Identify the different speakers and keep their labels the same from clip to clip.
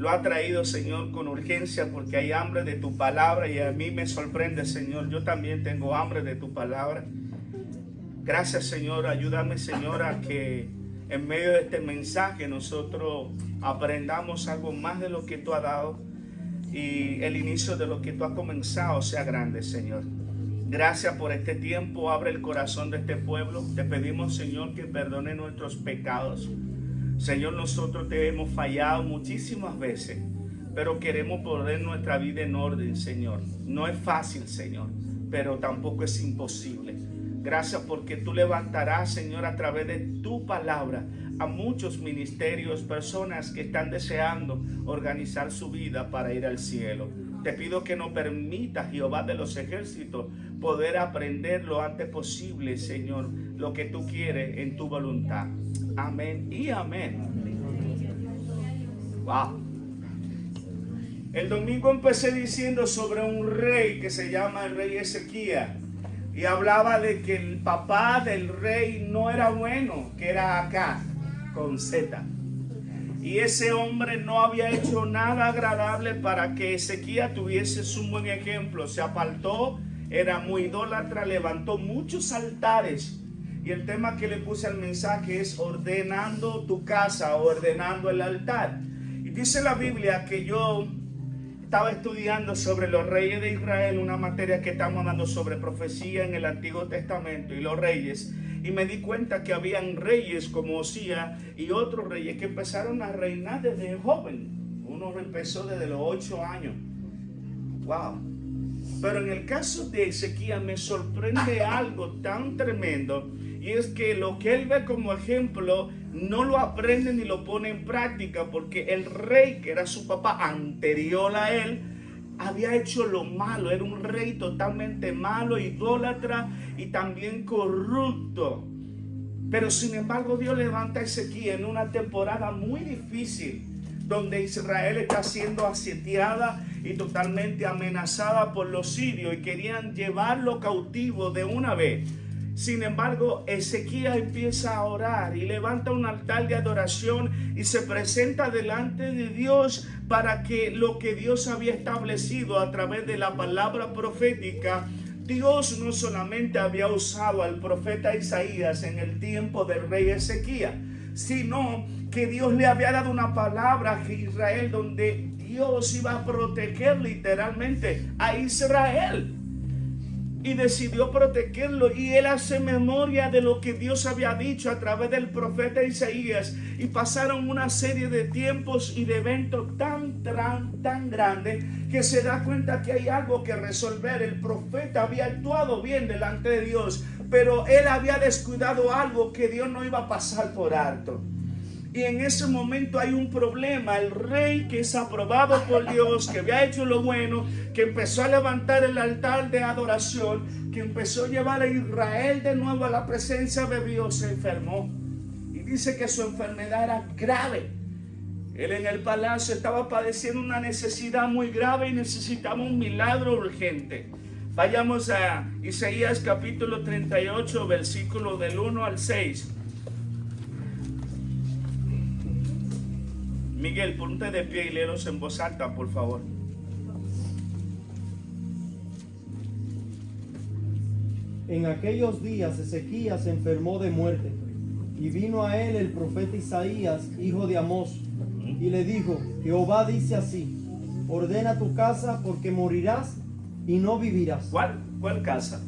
Speaker 1: lo ha traído, Señor, con urgencia, porque hay hambre de tu palabra, y a mí me sorprende, Señor, yo también tengo hambre de tu palabra. Gracias, Señor, ayúdame, Señor, a que en medio de este mensaje nosotros aprendamos algo más de lo que tú has dado, y el inicio de lo que tú has comenzado sea grande, Señor. Gracias por este tiempo. Abre el corazón de este pueblo. Te pedimos, Señor, que perdone nuestros pecados. Señor, nosotros te hemos fallado muchísimas veces, pero queremos poner nuestra vida en orden, Señor. No es fácil, Señor, pero tampoco es imposible. Gracias porque tú levantarás, Señor, a través de tu palabra a muchos ministerios, personas que están deseando organizar su vida para ir al cielo. Te pido que nos permita, Jehová de los ejércitos, poder aprender lo antes posible, Señor, lo que tú quieres en tu voluntad. Amén y amén. Wow. El domingo empecé diciendo sobre un rey que se llama el rey Ezequías, y hablaba de que el papá del rey no era bueno, que era Acaz, con Z. Y ese hombre no había hecho nada agradable para que Ezequías tuviese un buen ejemplo. Se apartó, era muy idólatra, levantó muchos altares. Y el tema que le puse al mensaje es ordenando tu casa, ordenando el altar. Y dice la Biblia que yo estaba estudiando sobre los reyes de Israel, una materia que estamos dando sobre profecía en el Antiguo Testamento y los reyes. Y me di cuenta que habían reyes como Osías y otros reyes que empezaron a reinar desde joven. Uno empezó desde los 8 años. Wow. Pero en el caso de Ezequías me sorprende algo tan tremendo, y es que lo que él ve como ejemplo no lo aprende ni lo pone en práctica, porque el rey, que era su papá anterior a él, había hecho lo malo. Era un rey totalmente malo, idólatra y también corrupto. Pero sin embargo Dios levanta a Ezequías en una temporada muy difícil, donde Israel está siendo asediada y totalmente amenazada por los sirios, y querían llevarlo cautivo de una vez. Sin embargo, Ezequías empieza a orar y levanta un altar de adoración y se presenta delante de Dios para que lo que Dios había establecido a través de la palabra profética, Dios no solamente había usado al profeta Isaías en el tiempo del rey Ezequías, sino que Dios le había dado una palabra a Israel, donde Dios iba a proteger literalmente a Israel. Y decidió protegerlo, y él hace memoria de lo que Dios había dicho a través del profeta Isaías, y pasaron una serie de tiempos y de eventos tan grandes que se da cuenta que hay algo que resolver. El profeta había actuado bien delante de Dios, pero él había descuidado algo que Dios no iba a pasar por alto. Y en ese momento hay un problema. El rey, que es aprobado por Dios, que había hecho lo bueno, que empezó a levantar el altar de adoración, que empezó a llevar a Israel de nuevo a la presencia de Dios, se enfermó. Y dice que su enfermedad era grave. Él en el palacio estaba padeciendo una necesidad muy grave y necesitaba un milagro urgente. Vayamos a Isaías capítulo 38, versículo del 1 al 6. Miguel, ponte de pie y léelos en voz alta, por favor.
Speaker 2: En aquellos días Ezequías se enfermó de muerte, y vino a él el profeta Isaías, hijo de Amós, y le dijo: Jehová dice así: ordena tu casa, porque morirás y no vivirás.
Speaker 1: ¿Cuál casa?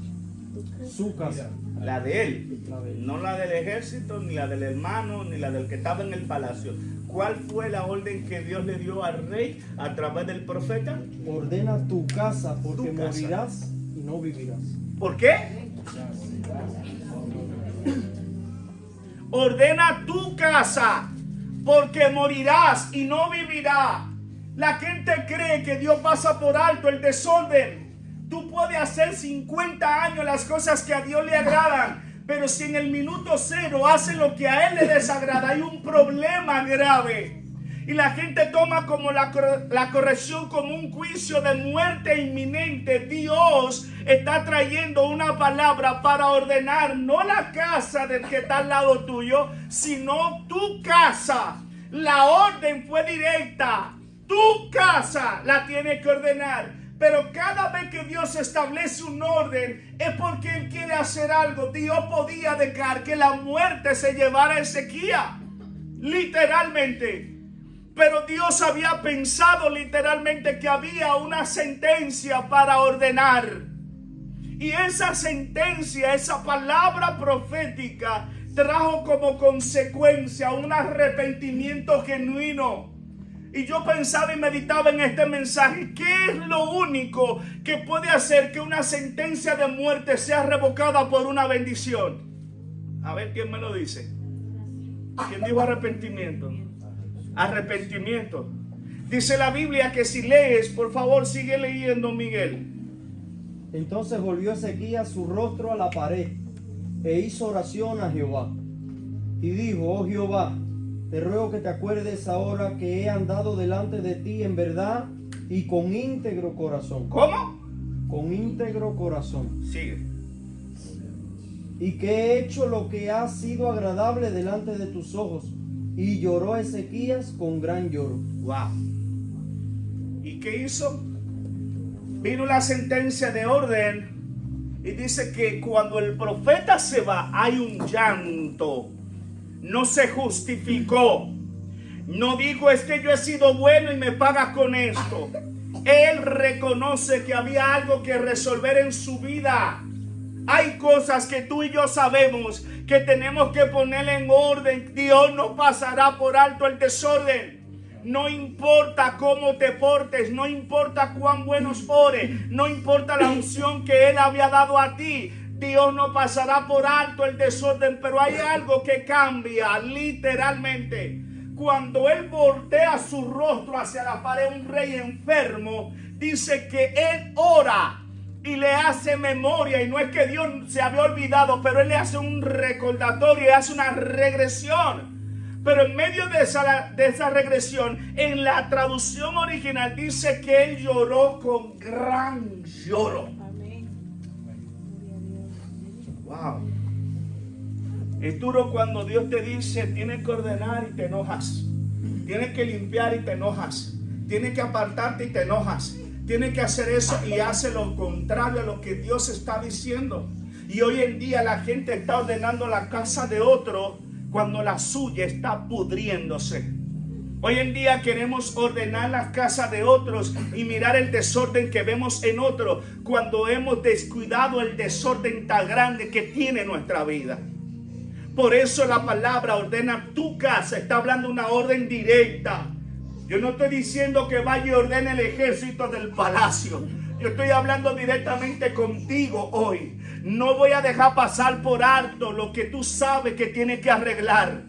Speaker 2: Su casa.
Speaker 1: La de él. No la del ejército, ni la del hermano, ni la del que estaba en el palacio. ¿Cuál fue la orden que Dios le dio al rey a través del profeta?
Speaker 2: Ordena tu casa, porque
Speaker 1: Tu casa.
Speaker 2: morirás y no vivirás.
Speaker 1: ¿Por qué? Ordena tu casa, porque morirás y no vivirás. La gente cree que Dios pasa por alto el desorden. Tú puedes hacer 50 años las cosas que a Dios le agradan, pero si en el minuto 0 hace lo que a Él le desagrada, hay un problema grave. Y la gente toma como la corrección como un juicio de muerte inminente. Dios está trayendo una palabra para ordenar no la casa del que está al lado tuyo, sino tu casa. La orden fue directa. tu casa la tiene que ordenar. Pero cada vez que Dios establece un orden es porque Él quiere hacer algo. Dios podía dejar que la muerte se llevara a Ezequías, literalmente. Pero Dios había pensado literalmente que había una sentencia para ordenar. Y esa sentencia, esa palabra profética, trajo como consecuencia un arrepentimiento genuino. Y yo pensaba y meditaba en este mensaje. ¿Qué es lo único que puede hacer que una sentencia de muerte sea revocada por una bendición? A ver, ¿quién me lo dice? ¿Quién dijo arrepentimiento? Arrepentimiento. Dice la Biblia que si lees, por favor, sigue leyendo, Miguel.
Speaker 2: Entonces volvió Ezequías su rostro a la pared e hizo oración a Jehová. Y dijo: oh Jehová, te ruego que te acuerdes ahora que he andado delante de ti en verdad y con íntegro corazón.
Speaker 1: ¿Cómo?
Speaker 2: Con íntegro corazón.
Speaker 1: Sigue.
Speaker 2: Y que he hecho lo que ha sido agradable delante de tus ojos. Y lloró Ezequías con gran lloro.
Speaker 1: Wow. ¿Y qué hizo? Vino la sentencia de orden y dice que cuando el profeta se va hay un llanto. No se justificó. No dijo: es que yo he sido bueno y me pagas con esto. Él reconoce que había algo que resolver en su vida. Hay cosas que tú y yo sabemos que tenemos que poner en orden. Dios no pasará por alto el desorden. No importa cómo te portes, no importa cuán buenos ores, no importa la unción que Él había dado a ti. Dios no pasará por alto el desorden, pero hay algo que cambia literalmente. Cuando Él voltea su rostro hacia la pared, un rey enfermo, dice que Él ora y le hace memoria. Y no es que Dios se había olvidado, pero Él le hace un recordatorio y hace una regresión. Pero en medio de esa regresión, en la traducción original dice que Él lloró con gran lloro.
Speaker 3: Amén.
Speaker 1: Wow. Es duro cuando Dios te dice: tienes que ordenar y te enojas. Tienes que limpiar y te enojas. Tienes que apartarte y te enojas. Tienes que hacer eso y hace lo contrario a lo que Dios está diciendo. Y hoy en día la gente está ordenando la casa de otro cuando la suya está pudriéndose. Hoy en día queremos ordenar las casas de otros y mirar el desorden que vemos en otro cuando hemos descuidado el desorden tan grande que tiene nuestra vida. Por eso la palabra ordena tu casa está hablando una orden directa. Yo no estoy diciendo que vaya y ordene el ejército del palacio. Yo estoy hablando directamente contigo hoy. No voy a dejar pasar por alto lo que tú sabes que tienes que arreglar.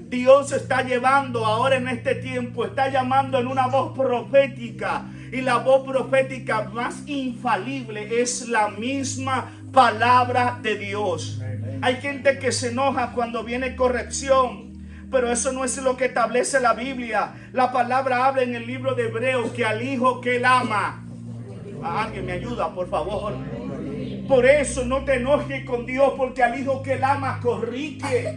Speaker 1: Dios está llevando ahora en este tiempo, está llamando en una voz profética. Y la voz profética más infalible es la misma palabra de Dios. Hay gente que se enoja cuando viene corrección. Pero eso no es lo que establece la Biblia. La palabra habla en el libro de Hebreos que al hijo que él ama. Alguien me ayuda, por favor. Por eso no te enojes con Dios, porque al hijo que él ama corrige.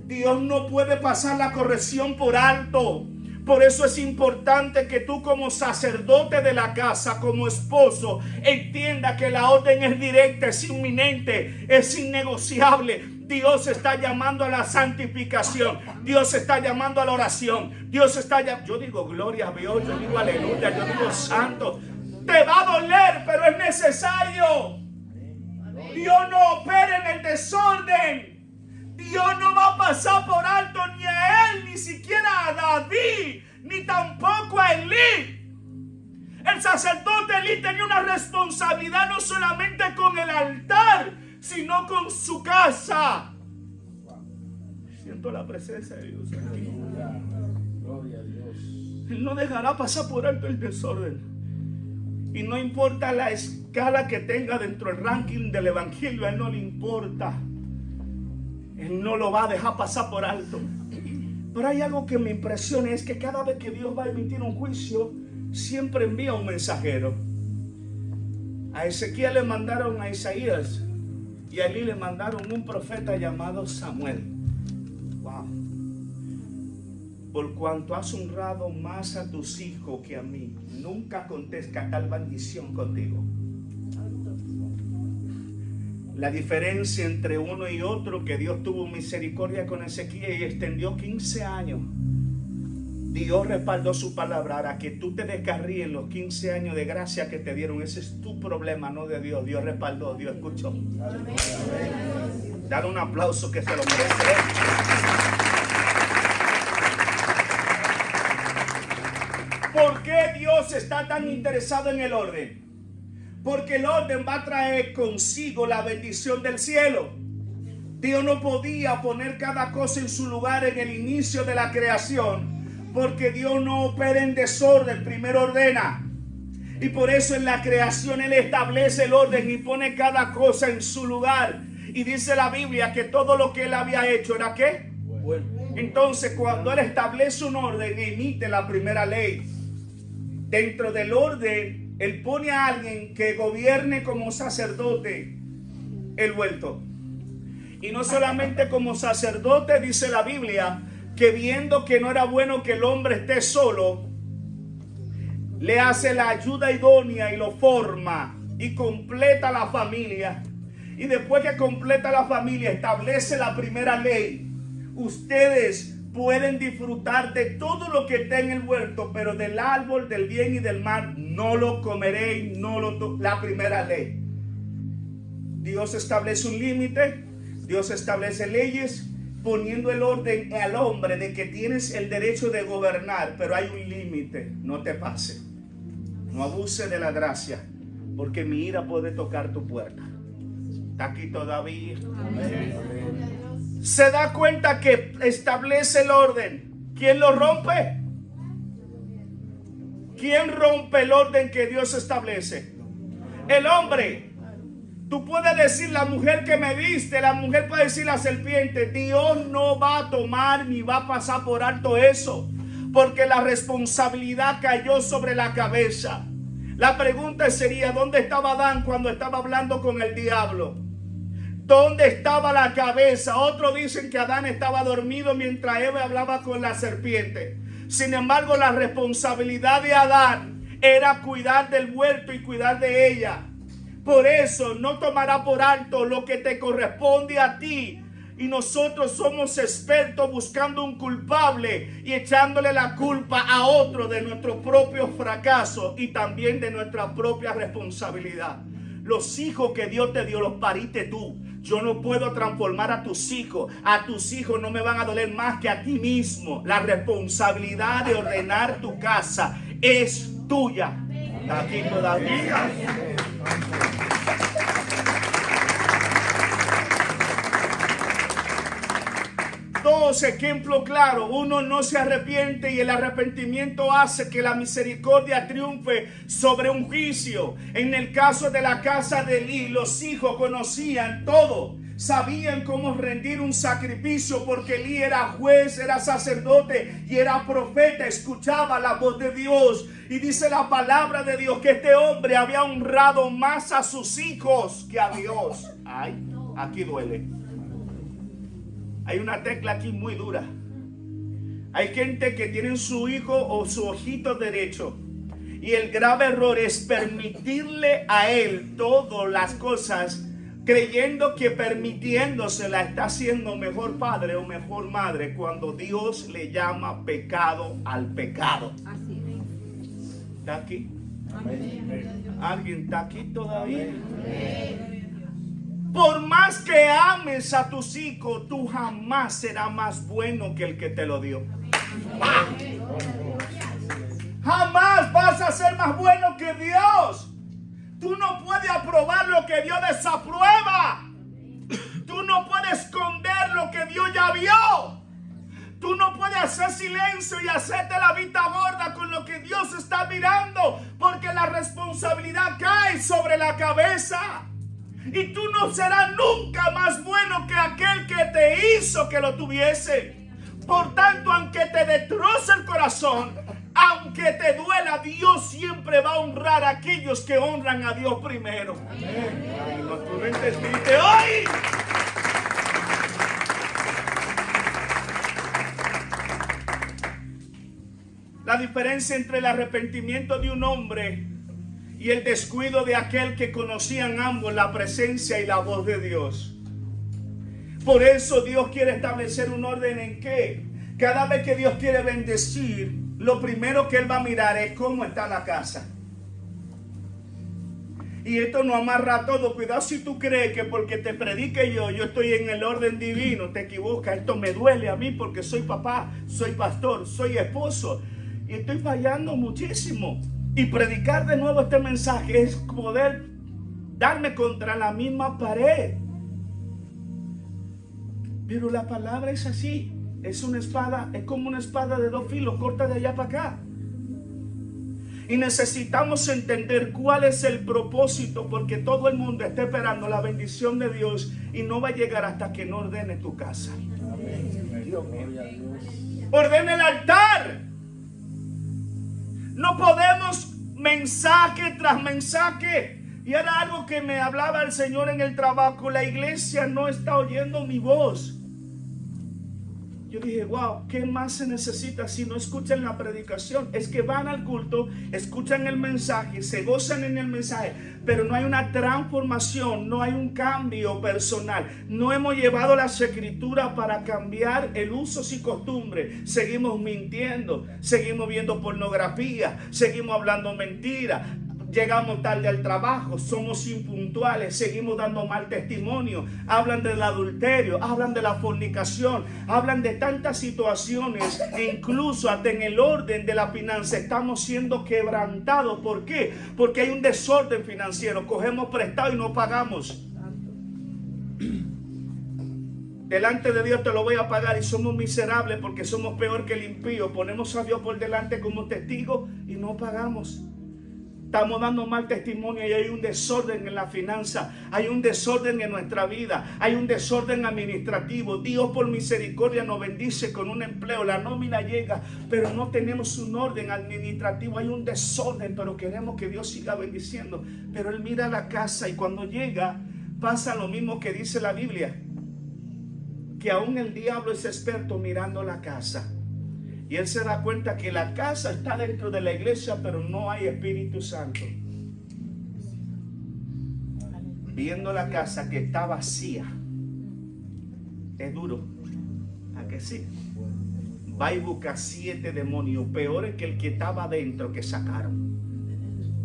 Speaker 1: Dios no puede pasar la corrección por alto. Por eso es importante que tú como sacerdote de la casa, como esposo, entienda que la orden es directa, es inminente, es innegociable. Dios está llamando a la santificación. Dios está llamando a la oración. Dios está llamando. Yo digo gloria a Dios, yo digo aleluya, yo digo santo. Te va a doler, pero es necesario. Dios no opera en el desorden. Dios no va a pasar por alto ni a él, ni siquiera a David, ni tampoco a Elí. El sacerdote Elí tenía una responsabilidad no solamente con el altar, sino con su casa. Siento la presencia de Dios aquí.
Speaker 4: Gloria a Dios.
Speaker 1: Él no dejará pasar por alto el desorden. Y no importa la escala que tenga dentro del ranking del evangelio, a él no le importa. Él no lo va a dejar pasar por alto. Pero hay algo que me impresiona, es que cada vez que Dios va a emitir un juicio, siempre envía un mensajero. A Ezequiel le mandaron a Isaías y a Elí le mandaron un profeta llamado Samuel. Wow. por cuanto has honrado más a tus hijos que a mí, nunca acontezca tal bendición contigo. La diferencia entre uno y otro, que Dios tuvo misericordia con Ezequiel y extendió 15 años. Dios respaldó su palabra. Ahora, que tú te descarríes en los 15 años de gracia que te dieron, ese es tu problema, no de Dios. Dios respaldó, Dios escuchó. Dale un aplauso, que se lo merece. ¿Por qué Dios está tan interesado en el orden? Porque el orden va a traer consigo la bendición del cielo. Dios no podía poner cada cosa en su lugar en el inicio de la creación, porque Dios no opera en desorden, primero ordena. Y por eso en la creación Él establece el orden y pone cada cosa en su lugar. Y dice la Biblia que todo lo que Él había hecho era ¿qué? Bueno. Entonces, cuando Él establece un orden, emite la primera ley. Dentro del orden, Él pone a alguien que gobierne como sacerdote el huerto. Y no solamente como sacerdote, dice la Biblia, que viendo que no era bueno que el hombre esté solo, le hace la ayuda idónea y lo forma y completa la familia. Y después que completa la familia, establece la primera ley. Ustedes pueden disfrutar de todo lo que está en el huerto, pero del árbol del bien y del mal no lo comeréis, la primera ley. Dios establece un límite, Dios establece leyes, poniendo el orden al hombre de que tienes el derecho de gobernar, pero hay un límite. No te pase, no abuse de la gracia, porque mi ira puede tocar tu puerta. ¿Está aquí todavía? Amén. Se da cuenta que establece el orden. ¿Quién lo rompe? ¿Quién rompe el orden que Dios establece? El hombre. Tú puedes decir la mujer que me viste, la mujer puede decir la serpiente. Dios no va a tomar ni va a pasar por alto eso, porque la responsabilidad cayó sobre la cabeza. La pregunta sería, ¿dónde estaba Adán cuando estaba hablando con el diablo? ¿Dónde estaba la cabeza? Otros dicen que Adán estaba dormido mientras Eva hablaba con la serpiente. Sin embargo, la responsabilidad de Adán era cuidar del huerto y cuidar de ella. Por eso no tomará por alto lo que te corresponde a ti. Y nosotros somos expertos buscando un culpable y echándole la culpa a otro de nuestros propios fracasos y también de nuestra propia responsabilidad. Los hijos que Dios te dio los pariste tú. Yo no puedo transformar a tus hijos. A tus hijos no me van a doler más que a ti mismo. La responsabilidad de ordenar tu casa es tuya. Aquí todavía. Dos ejemplos claros. Uno no se arrepiente y el arrepentimiento hace que la misericordia triunfe sobre un juicio. En el caso de la casa de Elí, los hijos conocían todo. Sabían cómo rendir un sacrificio porque Elí era juez, era sacerdote y era profeta. Escuchaba la voz de Dios. Y dice la palabra de Dios que este hombre había honrado más a sus hijos que a Dios. Ay, aquí duele. Hay una tecla aquí muy dura. Hay gente que tiene su hijo o su ojito derecho. Y el grave error es permitirle a él todas las cosas, creyendo que permitiéndosela está haciendo mejor padre o mejor madre, cuando Dios le llama pecado al pecado. Así es. ¿Está aquí? Amén. ¿Alguien está aquí todavía? Amén. Por más que ames a tus hijos, tú jamás serás más bueno que el que te lo dio. ¡Ah! Jamás vas a ser más bueno que Dios. Tú no puedes aprobar lo que Dios desaprueba. Tú no puedes esconder lo que Dios ya vio. Tú no puedes hacer silencio y hacerte la vista gorda con lo que Dios está mirando, porque la responsabilidad cae sobre la cabeza. Y tú no serás nunca más bueno que aquel que te hizo que lo tuviese. Por tanto, aunque te destroce el corazón, aunque te duela, Dios siempre va a honrar a aquellos que honran a Dios primero. Amén. Ay, no, tú no entendiste hoy. La diferencia entre el arrepentimiento de un hombre y el descuido de aquel que conocían ambos la presencia y la voz de Dios. Por eso Dios quiere establecer un orden en que cada vez que Dios quiere bendecir, lo primero que Él va a mirar es cómo está la casa. Y esto no amarra todo. Cuidado si tú crees que porque te predique yo estoy en el orden divino. Te equivocas. Esto me duele a mí porque soy papá, soy pastor, soy esposo. Y estoy fallando muchísimo. Y predicar de nuevo este mensaje es poder darme contra la misma pared. Pero la palabra es así. Es una espada, es como una espada de dos filos, corta de allá para acá. Y necesitamos entender cuál es el propósito, porque todo el mundo está esperando la bendición de Dios y no va a llegar hasta que no ordene tu casa. Dios mío. Ordene el altar. No podemos mensaje tras mensaje. Y era algo que me hablaba el Señor en el trabajo. La iglesia no está oyendo mi voz. Yo dije, wow, ¿qué más se necesita si no escuchan la predicación? Es que van al culto, escuchan el mensaje, se gozan en el mensaje, pero no hay una transformación, no hay un cambio personal. No hemos llevado las escrituras para cambiar el usos y costumbres. Seguimos mintiendo, seguimos viendo pornografía, seguimos hablando mentiras. Llegamos tarde al trabajo, somos impuntuales, seguimos dando mal testimonio. Hablan del adulterio, hablan de la fornicación, hablan de tantas situaciones, e incluso hasta en el orden de la finanza estamos siendo quebrantados. ¿Por qué? Porque hay un desorden financiero. Cogemos prestado y no pagamos. Delante de Dios te lo voy a pagar y somos miserables porque somos peor que el impío. Ponemos a Dios por delante como testigo y no pagamos. Estamos dando mal testimonio y hay un desorden en la finanza, hay un desorden en nuestra vida, hay un desorden administrativo. Dios por misericordia nos bendice con un empleo, la nómina llega, pero no tenemos un orden administrativo, hay un desorden, pero queremos que Dios siga bendiciendo. Pero Él mira la casa y cuando llega pasa lo mismo que dice la Biblia, que aún el diablo es experto mirando la casa. Y él se da cuenta que la casa está dentro de la iglesia, pero no hay Espíritu Santo. Viendo la casa que está vacía, es duro. ¿A que sí? Va y busca 7 demonios, peores que el que estaba adentro que sacaron.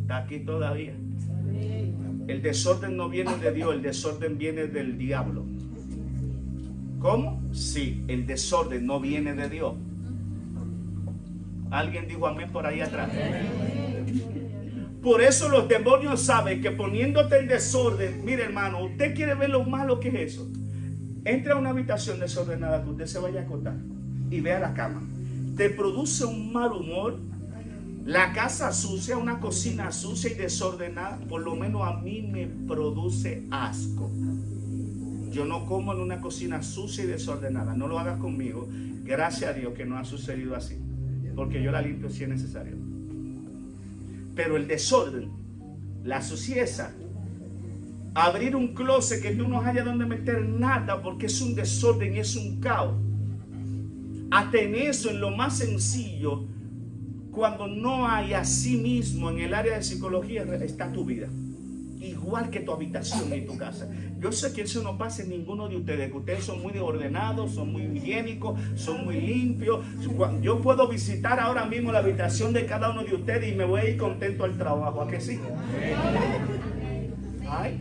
Speaker 1: Está aquí todavía. El desorden no viene de Dios, el desorden viene del diablo. ¿Cómo? Sí, el desorden no viene de Dios. Alguien dijo amén por ahí atrás. Por eso los demonios saben que poniéndote en desorden, mire hermano, usted quiere ver lo malo que es eso. Entra a una habitación desordenada que usted se vaya a acostar y vea la cama. Te produce un mal humor. La casa sucia, una cocina sucia y desordenada, por lo menos a mí me produce asco. Yo no como en una cocina sucia y desordenada. No lo hagas conmigo. Gracias a Dios que no ha sucedido así, porque yo la limpio si es necesario. Pero el desorden, la suciedad, abrir un closet que tú no hayas donde meter nada porque es un desorden y es un caos. Hasta en eso, en lo más sencillo, cuando no hay a sí mismo en el área de psicología, está tu vida. Igual que tu habitación y tu casa. Yo sé que eso no pasa en ninguno de ustedes, que ustedes son muy ordenados, son muy higiénicos, son muy limpios. Yo puedo visitar ahora mismo la habitación de cada uno de ustedes y me voy a ir contento al trabajo. ¿A que sí? Ay.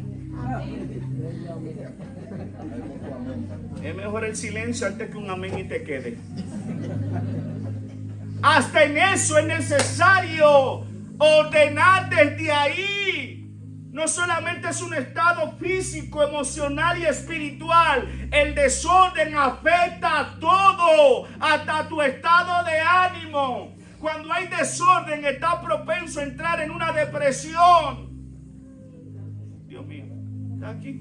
Speaker 1: Es mejor el silencio antes que un amén y te quede. Hasta en eso es necesario ordenar desde ahí. No solamente es un estado físico, emocional y espiritual. El desorden afecta a todo, hasta tu estado de ánimo. Cuando hay desorden, está propenso a entrar en una depresión. Dios mío, ¿está aquí?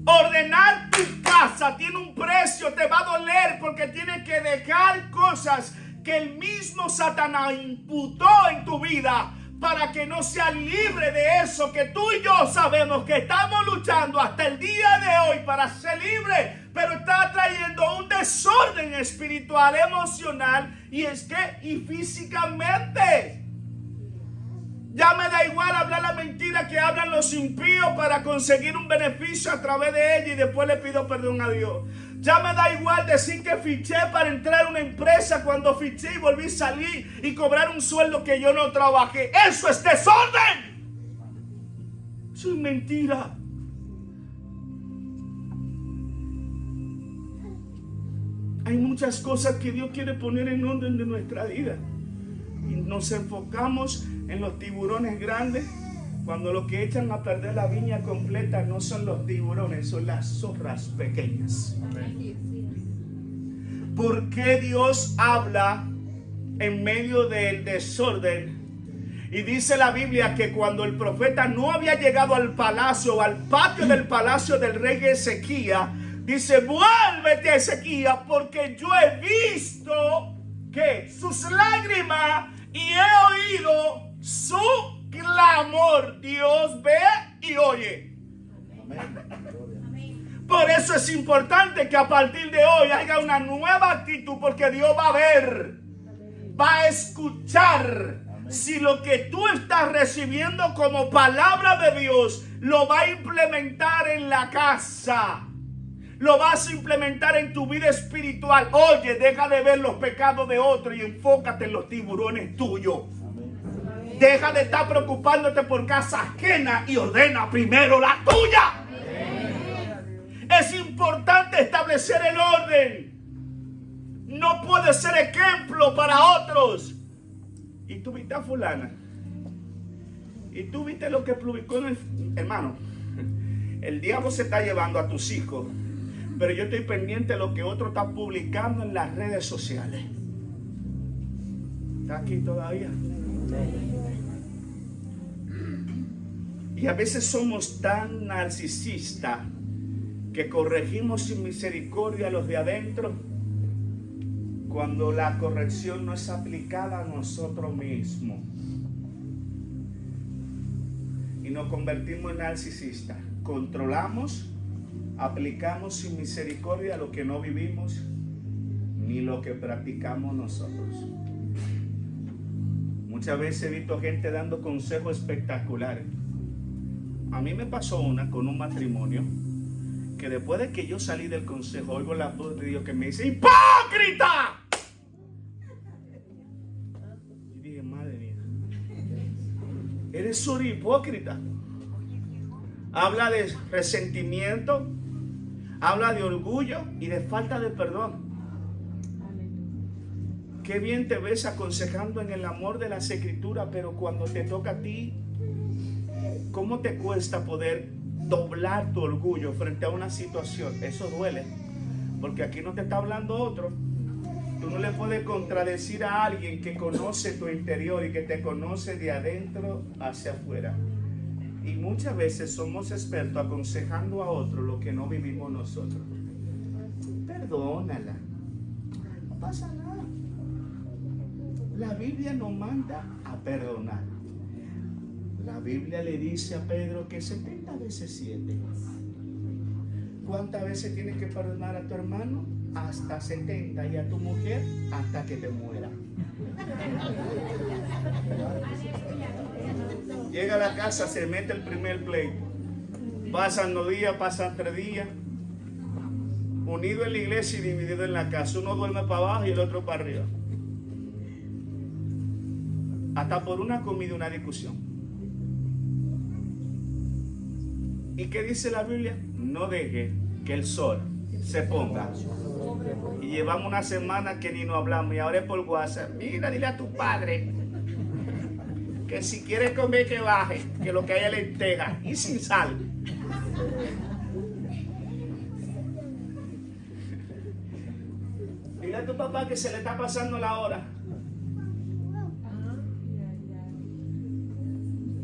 Speaker 1: Ordenar tu casa tiene un precio, te va a doler porque tienes que dejar cosas que el mismo Satanás imputó en tu vida, para que no seas libre de eso que tú y yo sabemos que estamos luchando luchando hasta el día de hoy para ser libre, pero está trayendo un desorden espiritual, emocional y físicamente. Ya me da igual hablar la mentira que hablan los impíos para conseguir un beneficio a través de ella y después le pido perdón a Dios. Ya me da igual decir que fiché para entrar a una empresa cuando fiché y volví a salir y cobrar un sueldo que yo no trabajé. Eso es desorden. Eso es mentira. Hay muchas cosas que Dios quiere poner en orden de nuestra vida. Y nos enfocamos en los tiburones grandes, cuando lo que echan a perder la viña completa no son los tiburones, son las zorras pequeñas. ¿Por qué Dios habla en medio del desorden? Y dice la Biblia que cuando el profeta no había llegado al palacio o al patio del palacio del rey Ezequías, dice: vuélvete, Ezequías, porque yo he visto que sus lágrimas y he oído su clamor. Dios ve y oye. Por eso es importante que a partir de hoy haya una nueva actitud, porque Dios va a ver, va a escuchar. Si lo que tú estás recibiendo como palabra de Dios lo va a implementar en la casa, lo vas a implementar en tu vida espiritual. Oye, deja de ver los pecados de otros y enfócate en los tiburones tuyos. Deja de estar preocupándote por casa ajena y ordena primero la tuya. Es importante establecer el orden. No puedes ser ejemplo para otros. Y tú viste a fulana. Y tú viste lo que publicó en hermano. El diablo se está llevando a tus hijos. Pero yo estoy pendiente de lo que otro está publicando en las redes sociales. ¿Está aquí todavía? Y a veces somos tan narcisistas que corregimos sin misericordia a los de adentro, cuando la corrección no es aplicada a nosotros mismos. Y nos convertimos en narcisistas. Controlamos, aplicamos sin misericordia lo que no vivimos ni lo que practicamos nosotros. Muchas veces he visto gente dando consejos espectaculares. A mí me pasó una con un matrimonio que después de que yo salí del consejo, oigo la voz de Dios que me dice: ¡hipócrita! Y dije: madre mía, eres un hipócrita. Habla de resentimiento, habla de orgullo y de falta de perdón. Qué bien te ves aconsejando en el amor de las escrituras, pero cuando te toca a ti, ¿cómo te cuesta poder doblar tu orgullo frente a una situación? Eso duele, porque aquí no te está hablando otro. Tú no le puedes contradecir a alguien que conoce tu interior y que te conoce de adentro hacia afuera. Y muchas veces somos expertos aconsejando a otro lo que no vivimos nosotros. Perdónala, no pasa nada. La Biblia nos manda a perdonar. La Biblia le dice a Pedro que 70 veces 7. ¿Cuántas veces tienes que perdonar a tu hermano? Hasta 70. Y a tu mujer hasta que te muera. Llega a la casa, se mete el primer pleito. Pasan 2 días, pasan 3 días. Unido en la iglesia y dividido en la casa. Uno duerme para abajo y el otro para arriba. Hasta por una comida, una discusión. ¿Y qué dice la Biblia? No deje que el sol se ponga. Y llevamos una semana que ni nos hablamos. Y ahora es por WhatsApp. Mira, dile a tu padre que si quiere comer que baje, que lo que haya lenteja y sin sal. Dile a tu papá que se le está pasando la hora.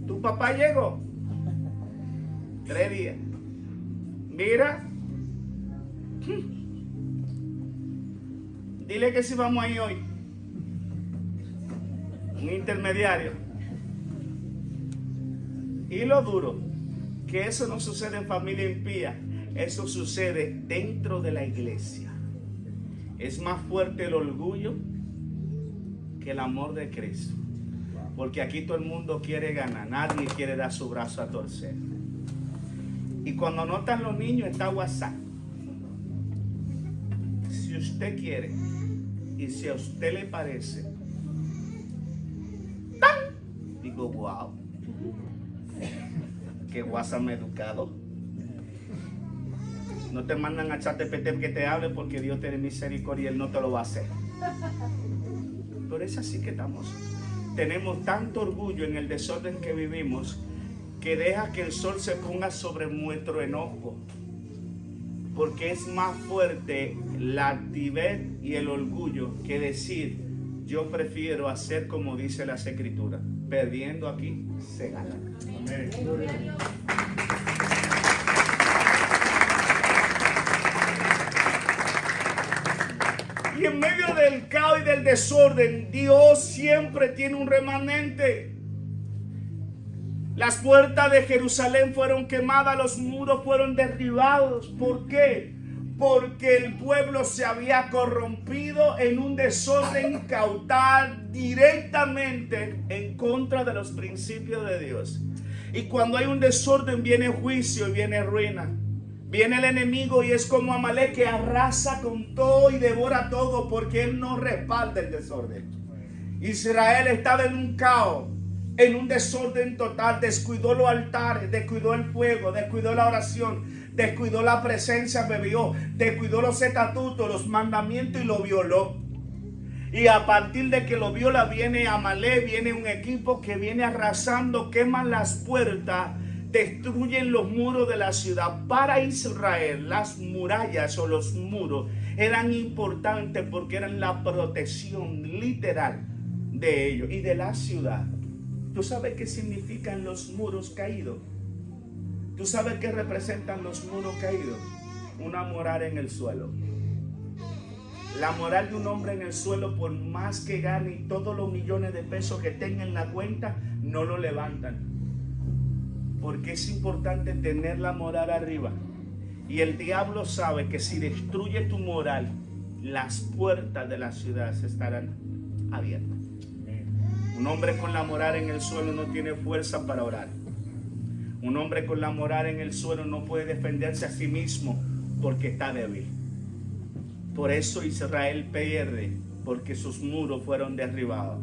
Speaker 1: Tu papá llegó 3 días. Mira, dile que si vamos ahí hoy. Un intermediario. Y lo duro, que eso no sucede en familia impía, eso sucede dentro de la iglesia. Es más fuerte el orgullo que el amor de Cristo. Porque aquí todo el mundo quiere ganar, nadie quiere dar su brazo a torcer. Y cuando no están los niños está WhatsApp. Si usted quiere y si a usted le parece, ¡tan! Digo, wow, qué WhatsApp me educado. No te mandan a ChatGPT que te hable porque Dios tiene misericordia y Él no te lo va a hacer. Pero es así que estamos. Tenemos tanto orgullo en el desorden que vivimos que deja que el sol se ponga sobre nuestro enojo. Porque es más fuerte la altivez y el orgullo que decir, yo prefiero hacer como dice las Escrituras. Perdiendo aquí, se gana. Amén. Y en medio del caos y del desorden, Dios siempre tiene un remanente. Las puertas de Jerusalén fueron quemadas, los muros fueron derribados. ¿Por qué? Porque el pueblo se había corrompido en un desorden caudal directamente en contra de los principios de Dios. Y cuando hay un desorden viene juicio y viene ruina. Viene el enemigo y es como Amalek que arrasa con todo y devora todo porque él no respalda el desorden. Israel estaba en un caos, en un desorden total. Descuidó los altares, descuidó el fuego, descuidó la oración, descuidó la presencia, bebió, descuidó los estatutos, los mandamientos y lo violó. Y a partir de que lo viola viene Amalek, viene un equipo que viene arrasando, queman las puertas, destruyen los muros de la ciudad. Para Israel las murallas o los muros eran importantes porque eran la protección literal de ellos y de la ciudad. ¿Tú sabes qué significan los muros caídos? ¿Tú sabes qué representan los muros caídos? Una moral en el suelo. La moral de un hombre en el suelo, por más que gane y todos los millones de pesos que tenga en la cuenta, no lo levantan. Porque es importante tener la moral arriba. Y el diablo sabe que si destruye tu moral, las puertas de la ciudad se estarán abiertas. Un hombre con la moral en el suelo no tiene fuerza para orar. Un hombre con la moral en el suelo no puede defenderse a sí mismo porque está débil. Por eso Israel pierde, porque sus muros fueron derribados.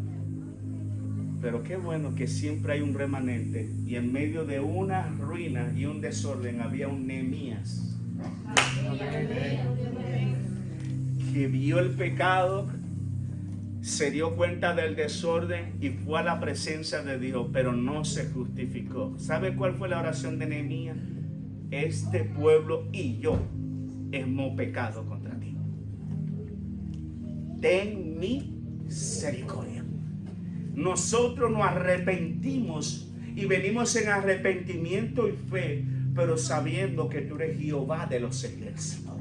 Speaker 1: Pero qué bueno que siempre hay un remanente. Y en medio de una ruina y un desorden había un Nehemías que vio el pecado, se dio cuenta del desorden y fue a la presencia de Dios, pero no se justificó. ¿Sabe cuál fue la oración de Nehemías? Este pueblo y yo hemos pecado contra ti. Ten misericordia. Nosotros nos arrepentimos y venimos en arrepentimiento y fe, pero sabiendo que tú eres Jehová de los ejércitos.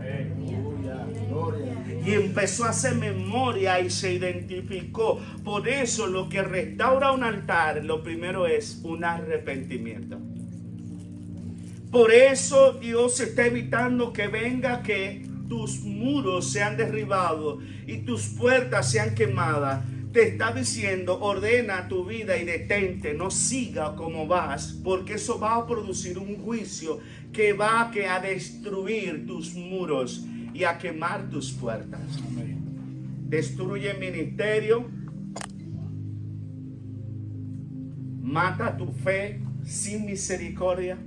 Speaker 1: Y empezó a hacer memoria y se identificó. Por eso lo que restaura un altar, lo primero es un arrepentimiento. Por eso Dios está evitando que venga que tus muros sean derribados y tus puertas sean quemadas. Te está diciendo, ordena tu vida y detente, no siga como vas, porque eso va a producir un juicio que va a destruir tus muros y a quemar tus puertas. Destruye el ministerio, mata tu fe sin misericordia,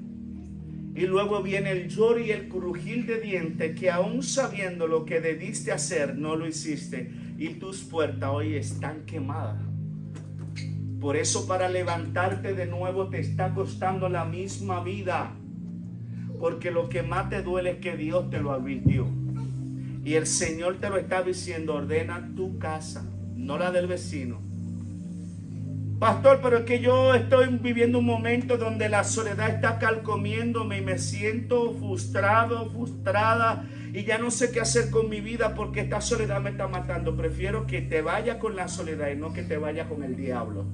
Speaker 1: y luego viene el lloro y el crujir de dientes que aún sabiendo lo que debiste hacer no lo hiciste. Y tus puertas hoy están quemadas. Por eso para levantarte de nuevo te está costando la misma vida. Porque lo que más te duele es que Dios te lo advirtió. Y el Señor te lo está diciendo, ordena tu casa, no la del vecino. Pastor, pero es que yo estoy viviendo un momento donde la soledad está carcomiéndome y me siento frustrado, frustrada. Y ya no sé qué hacer con mi vida porque esta soledad me está matando. Prefiero que te vayas con la soledad y no que te vayas con el diablo.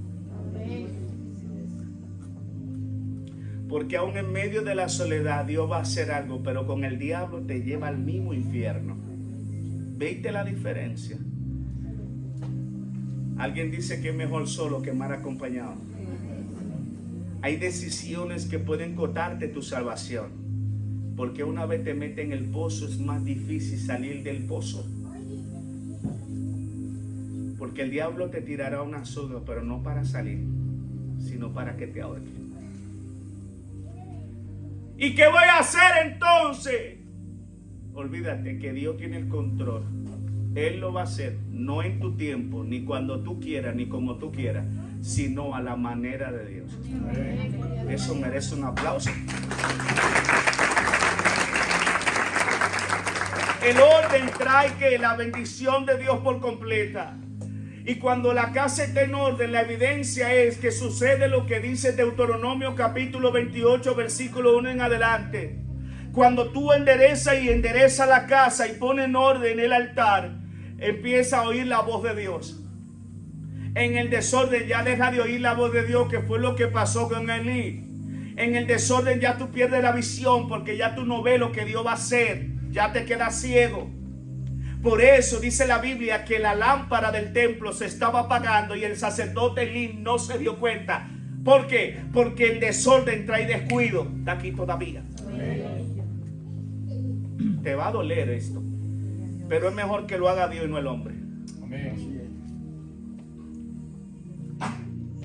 Speaker 1: Porque aún en medio de la soledad Dios va a hacer algo, pero con el diablo te lleva al mismo infierno. ¿Veiste la diferencia? Alguien dice que es mejor solo que mal acompañado. Hay decisiones que pueden cortarte tu salvación, porque una vez te metes en el pozo es más difícil salir del pozo. Porque el diablo te tirará una soga, pero no para salir, sino para que te ahorque. ¿Y qué voy a hacer entonces? Olvídate que Dios tiene el control. Él lo va a hacer, no en tu tiempo, ni cuando tú quieras, ni como tú quieras, sino a la manera de Dios. Eso merece un aplauso. El orden trae que la bendición de Dios por completa. Y cuando la casa está en orden, la evidencia es que sucede lo que dice Deuteronomio capítulo 28, versículo 1 en adelante. Cuando tú enderezas la casa y pones en orden el altar, empieza a oír la voz de Dios. En el desorden ya deja de oír la voz de Dios, que fue lo que pasó con Elí. En el desorden ya tú pierdes la visión, porque ya tú no ves lo que Dios va a hacer. Ya te quedas ciego. Por eso dice la Biblia que la lámpara del templo se estaba apagando y el sacerdote Elí no se dio cuenta. ¿Por qué? Porque el desorden trae descuido. Está aquí todavía. Te va a doler esto, pero es mejor que lo haga Dios y no el hombre.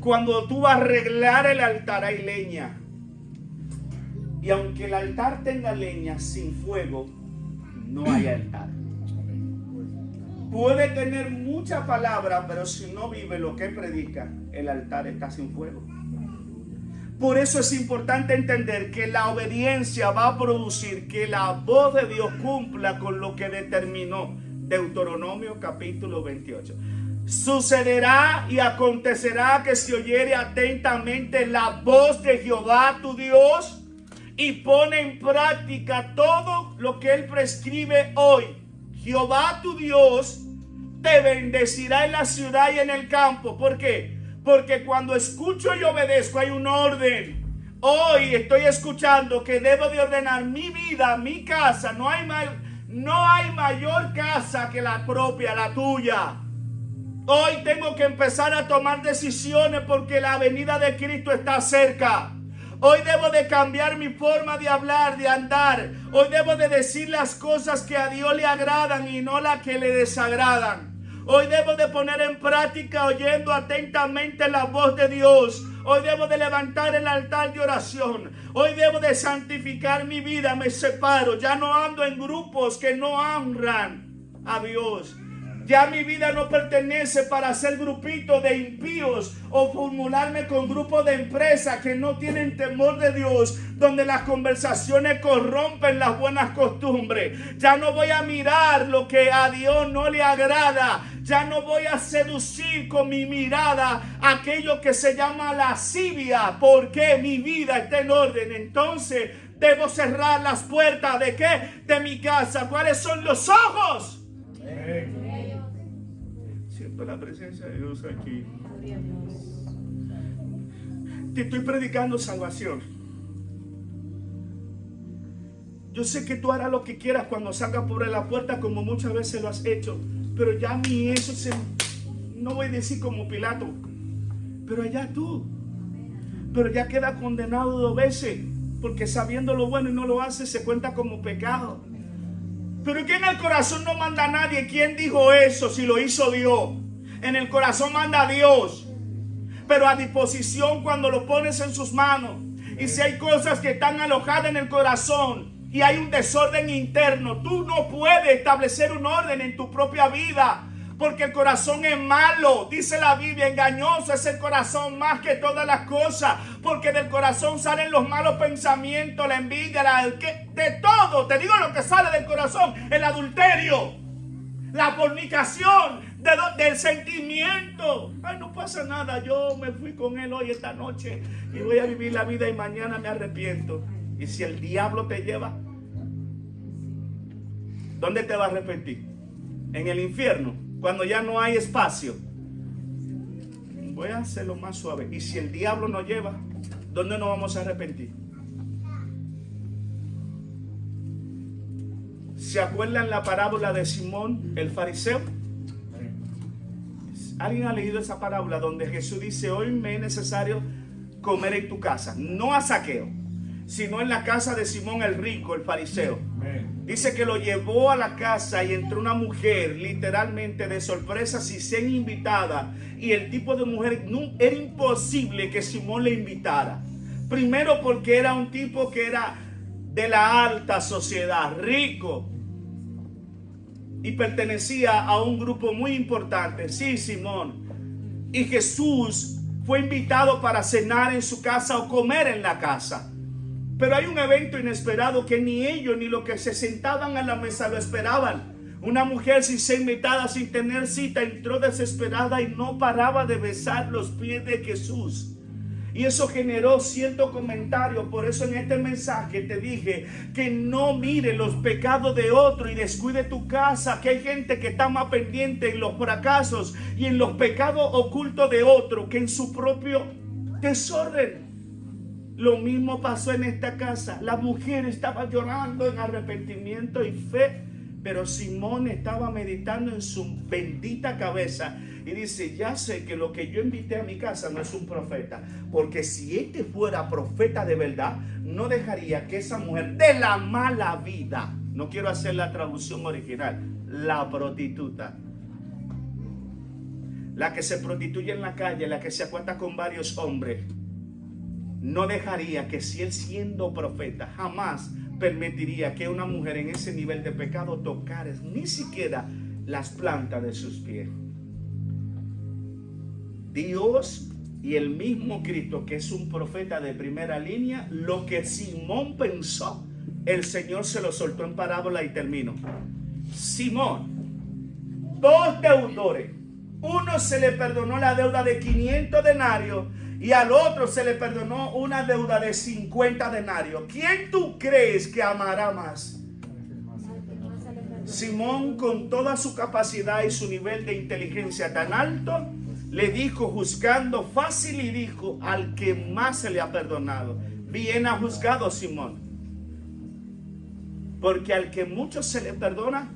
Speaker 1: Cuando tú vas a arreglar el altar hay leña, y aunque el altar tenga leña, sin fuego no hay altar. Puede tener mucha palabra, pero si no vive lo que predica, el altar está sin fuego. Por eso es importante entender que la obediencia va a producir que la voz de Dios cumpla con lo que determinó Deuteronomio capítulo 28. Sucederá y acontecerá que si oyere atentamente la voz de Jehová tu Dios y pone en práctica todo lo que Él prescribe hoy, Jehová tu Dios te bendecirá en la ciudad y en el campo. ¿Por qué? Porque cuando escucho y obedezco hay un orden. Hoy estoy escuchando que debo de ordenar mi vida, mi casa. No hay mayor casa que la propia, la tuya. Hoy tengo que empezar a tomar decisiones porque la venida de Cristo está cerca. Hoy debo de cambiar mi forma de hablar, de andar. Hoy debo de decir las cosas que a Dios le agradan y no las que le desagradan. Hoy debo de poner en práctica oyendo atentamente la voz de Dios. Hoy debo de levantar el altar de oración. Hoy debo de santificar mi vida. Me separo. Ya no ando en grupos que no honran a Dios. Ya mi vida no pertenece para hacer grupitos de impíos o formularme con grupos de empresas que no tienen temor de Dios, donde las conversaciones corrompen las buenas costumbres. Ya no voy a mirar lo que a Dios no le agrada. Ya no voy a seducir con mi mirada aquello que se llama lascivia, porque mi vida está en orden. Entonces debo cerrar las puertas ¿de qué? De mi casa. ¿Cuáles son los ojos? Siento la presencia de Dios aquí. Te estoy predicando salvación. Yo sé que tú harás lo que quieras cuando salgas por la puerta, como muchas veces lo has hecho, pero ya ni eso no voy a decir como Pilato, pero allá tú. Pero ya queda condenado 2 veces, porque sabiendo lo bueno y no lo hace, se cuenta como pecado. Pero que en el corazón no manda nadie. ¿Quién dijo eso si lo hizo Dios? En el corazón manda Dios, pero a disposición cuando lo pones en sus manos. Y si hay cosas que están alojadas en el corazón y hay un desorden interno, tú no puedes establecer un orden en tu propia vida, porque el corazón es malo. Dice la Biblia, engañoso es el corazón más que todas las cosas, porque del corazón salen los malos pensamientos, la envidia, de todo. Te digo lo que sale del corazón: el adulterio, la fornicación, del sentimiento. Ay, no pasa nada, yo me fui con él hoy, esta noche, y voy a vivir la vida y mañana me arrepiento. Y si el diablo te lleva, ¿dónde te vas a arrepentir? En el infierno, cuando ya no hay espacio. Voy a hacerlo más suave. Y si el diablo nos lleva, ¿dónde nos vamos a arrepentir? ¿Se acuerdan la parábola de Simón el fariseo? ¿Alguien ha leído esa parábola donde Jesús dice: hoy me es necesario comer en tu casa? No a Zaqueo, sino en la casa de Simón el rico, el fariseo. Dice que lo llevó a la casa y entró una mujer literalmente de sorpresa, sin invitada, y el tipo de mujer, no, era imposible que Simón le invitara. Primero porque era un tipo que era de la alta sociedad, rico, y pertenecía a un grupo muy importante. Sí, Simón. Y Jesús fue invitado para cenar en su casa o comer en la casa. Pero hay un evento inesperado que ni ellos ni los que se sentaban a la mesa lo esperaban. Una mujer sin ser invitada, sin tener cita, entró desesperada y no paraba de besar los pies de Jesús. Y eso generó cierto comentario. Por eso en este mensaje te dije que no mire los pecados de otro y descuide tu casa. Que hay gente que está más pendiente en los fracasos y en los pecados ocultos de otro que en su propio desorden. Lo mismo pasó en esta casa. La mujer estaba llorando en arrepentimiento y fe, pero Simón estaba meditando en su bendita cabeza y dice: ya sé que lo que yo invité a mi casa no es un profeta, porque si este fuera profeta de verdad, no dejaría que esa mujer de la mala vida, no quiero hacer la traducción original, la prostituta, la que se prostituye en la calle, la que se acuesta con varios hombres, no dejaría que, si él siendo profeta, jamás permitiría que una mujer en ese nivel de pecado tocara ni siquiera las plantas de sus pies. Dios y el mismo Cristo, que es un profeta de primera línea, lo que Simón pensó, el Señor se lo soltó en parábola y terminó. Simón, dos deudores, uno se le perdonó la deuda de 500 denarios y al otro se le perdonó una deuda de 50 denarios. ¿Quién tú crees que amará más? Simón, con toda su capacidad y su nivel de inteligencia tan alto, le dijo, juzgando fácil, y dijo: al que más se le ha perdonado. Bien ha juzgado Simón, porque al que mucho se le perdona,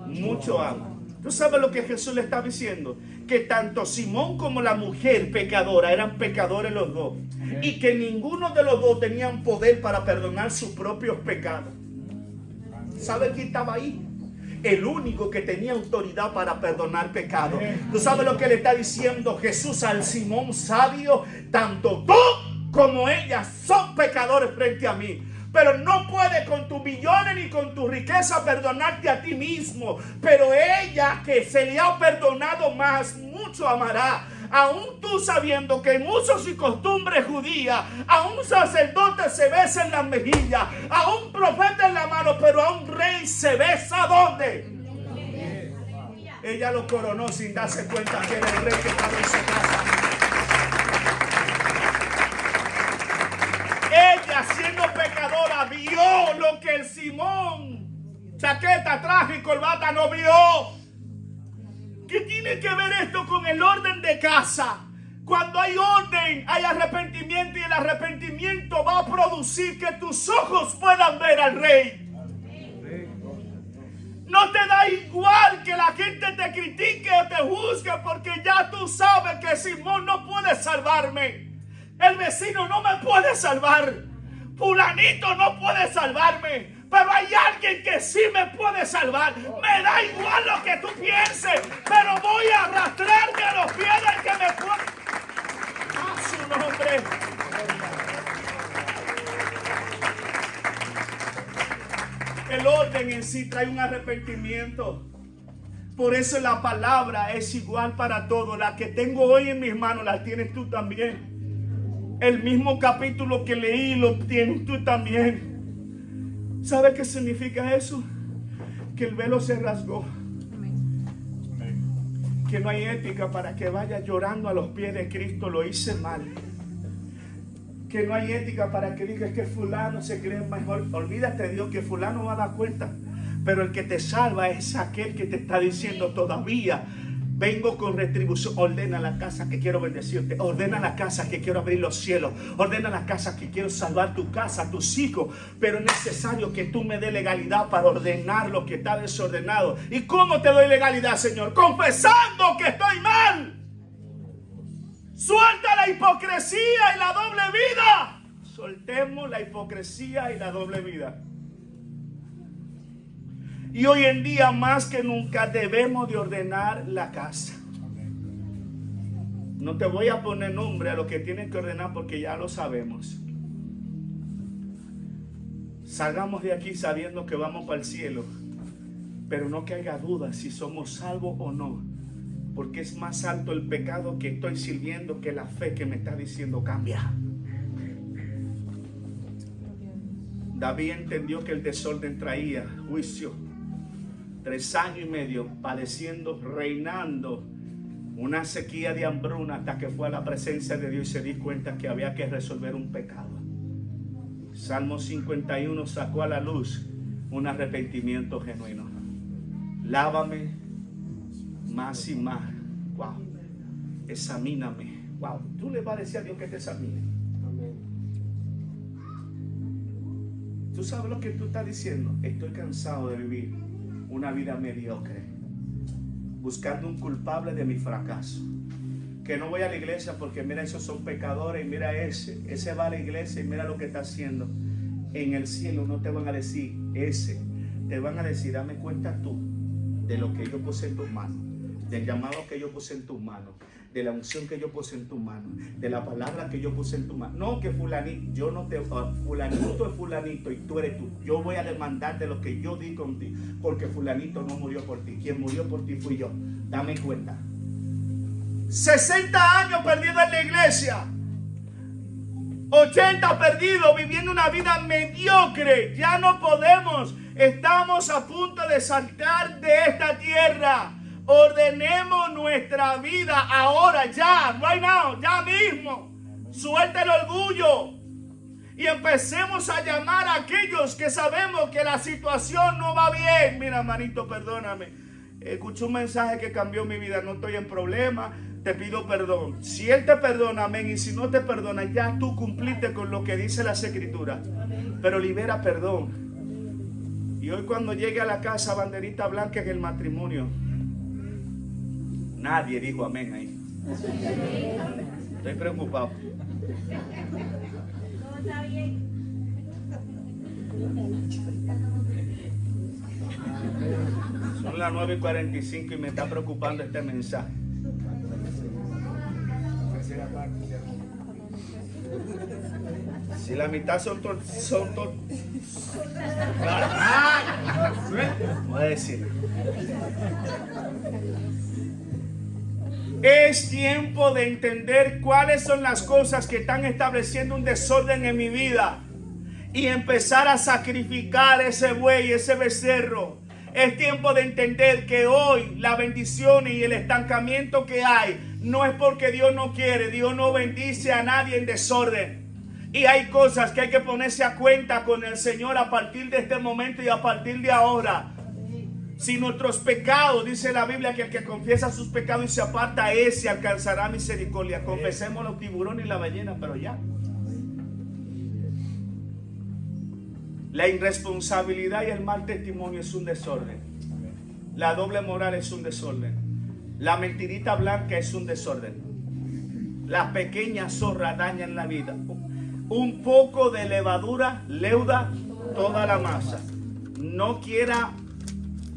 Speaker 1: mucho ama. ¿Tú sabes lo que Jesús le está diciendo? Que tanto Simón como la mujer pecadora eran pecadores los dos, y que ninguno de los dos tenían poder para perdonar sus propios pecados. ¿Sabe quién estaba ahí? El único que tenía autoridad para perdonar pecados. ¿Tú sabes lo que le está diciendo Jesús al Simón sabio? Tanto tú como ella son pecadores frente a mí, pero no puedes con tus millones ni con tu riqueza perdonarte a ti mismo. Pero ella, que se le ha perdonado más, mucho amará. Aún tú, sabiendo que en usos y costumbres judías, a un sacerdote se besa en las mejillas, a un profeta en la mano, pero a un rey se besa ¿dónde? Ella lo coronó sin darse cuenta que era el rey que estaba en su casa. Ella, siendo pecadora, vio lo que el Simón, chaqueta, traje y corbata, no vio. ¿Qué tiene que ver esto con el orden de casa? Cuando hay orden, hay arrepentimiento, y el arrepentimiento va a producir que tus ojos puedan ver al Rey. No te da igual que la gente te critique o te juzgue, porque ya tú sabes que Simón no puede salvarme. El vecino no me puede salvar. Fulanito no puede salvarme. Pero hay alguien que sí me puede salvar. Me da igual lo que tú pienses, pero voy a arrastrarme a los pies del que me puede. A su nombre. El orden en sí trae un arrepentimiento. Por eso la palabra es igual para todos. La que tengo hoy en mis manos la tienes tú también. El mismo capítulo que leí lo tienes tú también. ¿Sabe qué significa eso? Que el velo se rasgó. Que no hay ética para que vaya llorando a los pies de Cristo: lo hice mal. Que no hay ética para que digas que fulano se cree mejor. Olvídate, Dios, que fulano va a dar cuenta. Pero el que te salva es aquel que te está diciendo: todavía Vengo con retribución. Ordena la casa que quiero bendecirte. Ordena la casa que quiero abrir los cielos. Ordena la casa que quiero salvar tu casa, tus hijos. Pero es necesario que tú me des legalidad para ordenar lo que está desordenado. ¿Y cómo te doy legalidad, Señor? Confesando que estoy mal. Suelta la hipocresía y la doble vida. Soltemos la hipocresía y la doble vida. Y hoy en día más que nunca debemos de ordenar la casa. No te voy a poner nombre a lo que tienes que ordenar porque ya lo sabemos. Salgamos de aquí sabiendo que vamos para el cielo. Pero no que haya duda si somos salvos o no. Porque es más alto el pecado que estoy sirviendo que la fe que me está diciendo cambia. David entendió que el desorden traía juicio. 3 años y medio padeciendo, reinando una sequía de hambruna hasta que fue a la presencia de Dios y se dio cuenta que había que resolver un pecado. Salmo 51 sacó a la luz un arrepentimiento genuino. Lávame más y más. Wow. Examíname. Wow. Tú le vas a decir a Dios que te examine. Tú sabes lo que tú estás diciendo. Estoy cansado de vivir una vida mediocre, buscando un culpable de mi fracaso. Que no voy a la iglesia porque mira, esos son pecadores y mira ese va a la iglesia y mira lo que está haciendo. En el cielo no te van a decir ese, te van a decir, dame cuenta tú de lo que yo puse en tus manos, del llamado que yo puse en tus manos, de la unción que yo puse en tus manos, de la palabra que yo puse en tus manos. No que fulanito, yo no te, fulanito es fulanito y tú eres tú. Yo voy a demandar de lo que yo di con ti, porque fulanito no murió por ti. Quien murió por ti fui yo. Dame cuenta. 60 años perdido en la iglesia, 80 perdidos viviendo una vida mediocre. Ya no podemos. Estamos a punto de saltar de esta tierra. Ordenemos nuestra vida ahora, ya, right now, ya mismo. Suelta el orgullo y empecemos a llamar a aquellos que sabemos que la situación no va bien. Mira, hermanito, perdóname. Escuché un mensaje que cambió mi vida. No estoy en problema, te pido perdón. Si Él te perdona, amén. Y si no te perdona, ya tú cumpliste con lo que dice las Escrituras. Pero libera perdón. Y hoy cuando llegue a la casa, banderita blanca en el matrimonio. Nadie dijo amén ahí. Estoy preocupado.
Speaker 3: Todo está bien.
Speaker 1: Son las 9:45 y me está preocupando este mensaje. Si la mitad son todos. Voy a decir. Es tiempo de entender cuáles son las cosas que están estableciendo un desorden en mi vida y empezar a sacrificar ese buey, ese becerro. Es tiempo de entender que hoy la bendición y el estancamiento que hay no es porque Dios no quiere. Dios no bendice a nadie en desorden. Y hay cosas que hay que ponerse a cuenta con el Señor a partir de este momento y a partir de ahora. Si nuestros pecados, dice la Biblia, que el que confiesa sus pecados y se aparta, ese alcanzará misericordia. Confesemos los tiburones y la ballena, pero ya. La irresponsabilidad y el mal testimonio es un desorden. La doble moral es un desorden. La mentirita blanca es un desorden. Las pequeñas zorras dañan la vida. Un poco de levadura leuda toda la masa. No quiera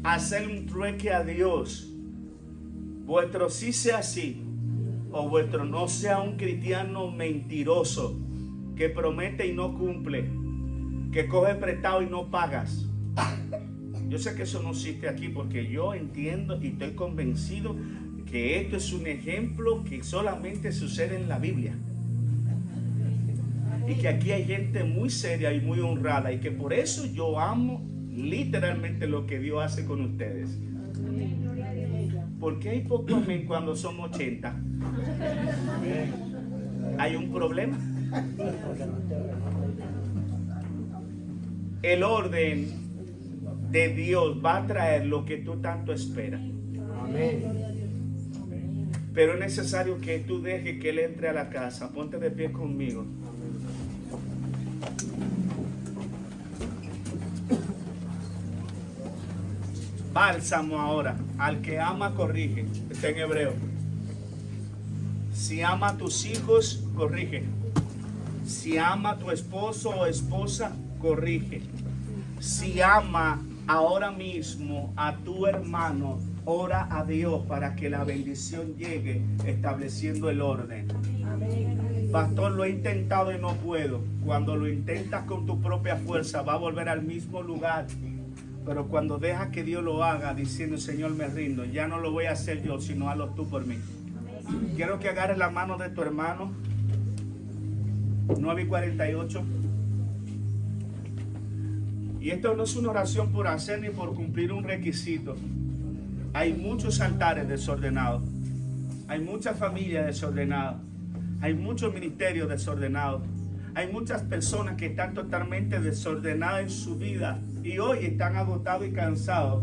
Speaker 1: hacer un trueque a Dios. Vuestro sí sea sí, o vuestro no sea un cristiano mentiroso que promete y no cumple, que coge prestado y no pagas. Yo sé que eso no existe aquí porque yo entiendo y estoy convencido que esto es un ejemplo que solamente sucede en la Biblia. Y que aquí hay gente muy seria y muy honrada y que por eso yo amo literalmente lo que Dios hace con ustedes. ¿Por qué hay poco amén cuando somos 80? ¿Hay un problema? El orden de Dios va a traer lo que tú tanto esperas.
Speaker 4: Amén.
Speaker 1: Pero es necesario que tú dejes que Él entre a la casa. Ponte de pie conmigo. Bálsamo ahora. Al que ama, corrige. Está en hebreo. Si ama a tus hijos, corrige. Si ama a tu esposo o esposa, corrige. Si ama ahora mismo a tu hermano, ora a Dios para que la bendición llegue estableciendo el orden. Pastor, lo he intentado y no puedo. Cuando lo intentas con tu propia fuerza, va a volver al mismo lugar. Pero cuando dejas que Dios lo haga, diciendo, Señor, me rindo, ya no lo voy a hacer yo, sino hazlo tú por mí. Quiero que agarres la mano de tu hermano. 9:48. Y esto no es una oración por hacer ni por cumplir un requisito. Hay muchos altares desordenados. Hay muchas familias desordenadas. Hay muchos ministerios desordenados. Hay muchas personas que están totalmente desordenadas en su vida y hoy están agotados y cansados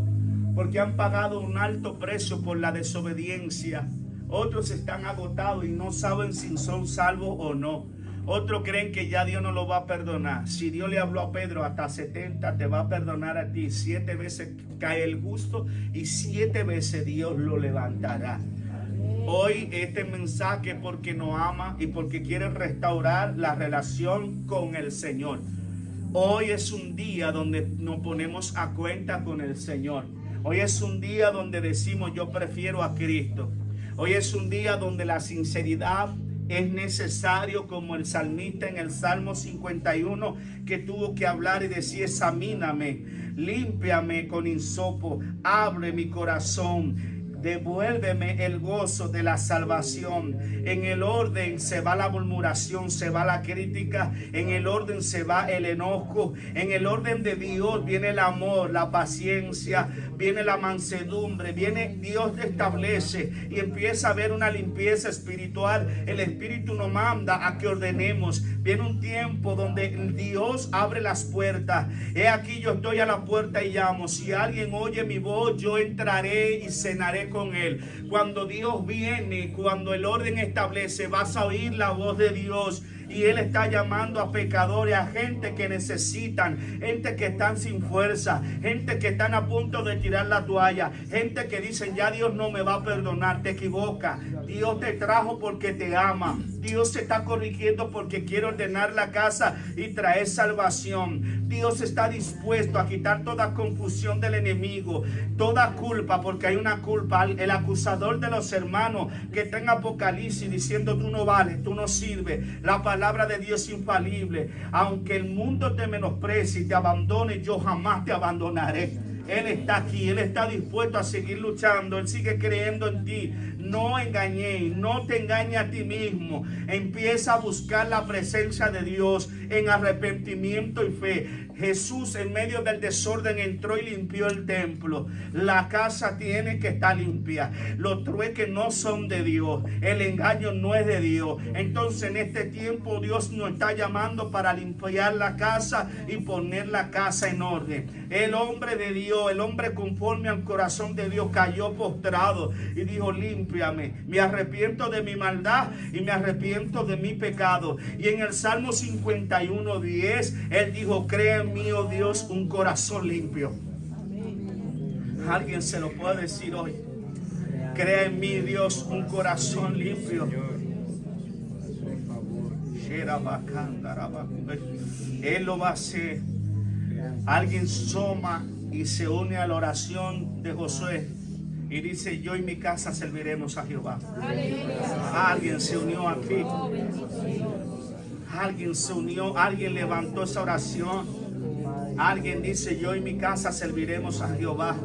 Speaker 1: porque han pagado un alto precio por la desobediencia. Otros están agotados y no saben si son salvos o no. Otros creen que ya Dios no lo va a perdonar. Si Dios le habló a Pedro hasta 70, te va a perdonar a ti. 7 veces cae el justo y 7 veces Dios lo levantará. Hoy este mensaje porque nos ama y porque quiere restaurar la relación con el Señor. Hoy es un día donde nos ponemos a cuenta con el Señor. Hoy es un día donde decimos yo prefiero a Cristo. Hoy es un día donde la sinceridad es necesario, como el salmista en el Salmo 51 que tuvo que hablar y decir, examíname, límpiame con hisopo, abre mi corazón, devuélveme el gozo de la salvación. En el orden se va la murmuración, se va la crítica, en el orden se va el enojo, en el orden de Dios viene el amor, la paciencia, viene la mansedumbre, viene Dios te establece y empieza a haber una limpieza espiritual. El Espíritu nos manda a que ordenemos. Viene un tiempo donde Dios abre las puertas. He aquí yo estoy a la puerta y llamo. Si alguien oye mi voz, yo entraré y cenaré con él. Cuando Dios viene, cuando el orden establece, vas a oír la voz de Dios. Y Él está llamando a pecadores, a gente que necesitan, gente que están sin fuerza, gente que están a punto de tirar la toalla, gente que dicen ya Dios no me va a perdonar. Te equivoca. Dios te trajo porque te ama. Dios se está corrigiendo porque quiere ordenar la casa y traer salvación. Dios está dispuesto a quitar toda confusión del enemigo, toda culpa, porque hay una culpa. El acusador de los hermanos que está en Apocalipsis diciendo tú no vales, tú no sirves. La palabra de Dios es infalible. Aunque el mundo te menosprecie y te abandone, yo jamás te abandonaré. Él está aquí, Él está dispuesto a seguir luchando, Él sigue creyendo en ti. No engañéis, no te engañes a ti mismo. Empieza a buscar la presencia de Dios en arrepentimiento y fe. Jesús en medio del desorden entró y limpió el templo. La casa tiene que estar limpia. Los trueques no son de Dios. El engaño no es de Dios. Entonces en este tiempo Dios nos está llamando para limpiar la casa y poner la casa en orden. El hombre de Dios, el hombre conforme al corazón de Dios cayó postrado y dijo límpiame. Me arrepiento de mi maldad y me arrepiento de mi pecado. Y en el Salmo 51:10 él dijo crea en mí, oh Dios, un corazón limpio. Alguien se lo puede decir hoy. Crea en mí, Dios, un corazón limpio. Él lo va a hacer. Alguien soma y se une a la oración de Josué y dice yo y mi casa serviremos a Jehová. Alguien se unió aquí. Alguien se unió, alguien levantó esa oración. Alguien dice yo y mi casa serviremos a Jehová.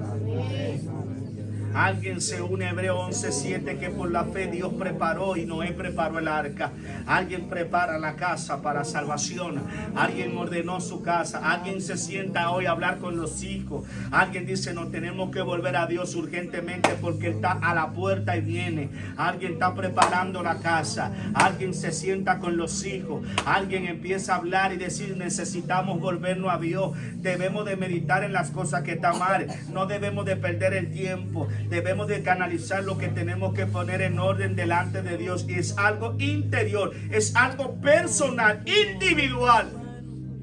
Speaker 1: Alguien se une a Hebreo 11:7 que por la fe Dios preparó y Noé preparó el arca. Alguien prepara la casa para salvación. Alguien ordenó su casa. Alguien se sienta hoy a hablar con los hijos. Alguien dice no tenemos que volver a Dios urgentemente porque Él está a la puerta y viene. Alguien está preparando la casa. Alguien se sienta con los hijos. Alguien empieza a hablar y decir necesitamos volvernos a Dios. Debemos de meditar en las cosas que están mal. No debemos de perder el tiempo. debemos de canalizar lo que tenemos que poner en orden delante de Dios. Y es algo interior, es algo personal, individual.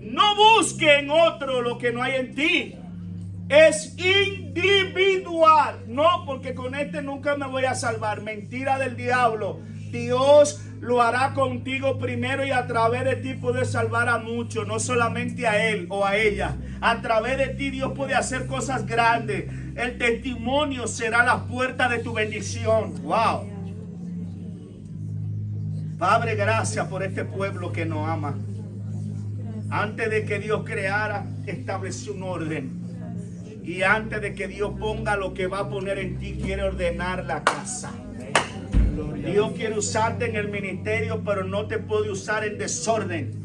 Speaker 1: No busque en otro lo que no hay en ti. Es individual. No, porque con este nunca me voy a salvar. Mentira del diablo. Dios lo hará contigo primero y a través de ti puede salvar a muchos, no solamente a él o a ella. A través de ti Dios puede hacer cosas grandes. El testimonio será la puerta de tu bendición. Wow. Padre, gracias por este pueblo que nos ama. Antes de que Dios creara, estableció un orden. Y antes de que Dios ponga lo que va a poner en ti, quiere ordenar la casa. Dios quiere usarte en el ministerio, pero no te puede usar en desorden.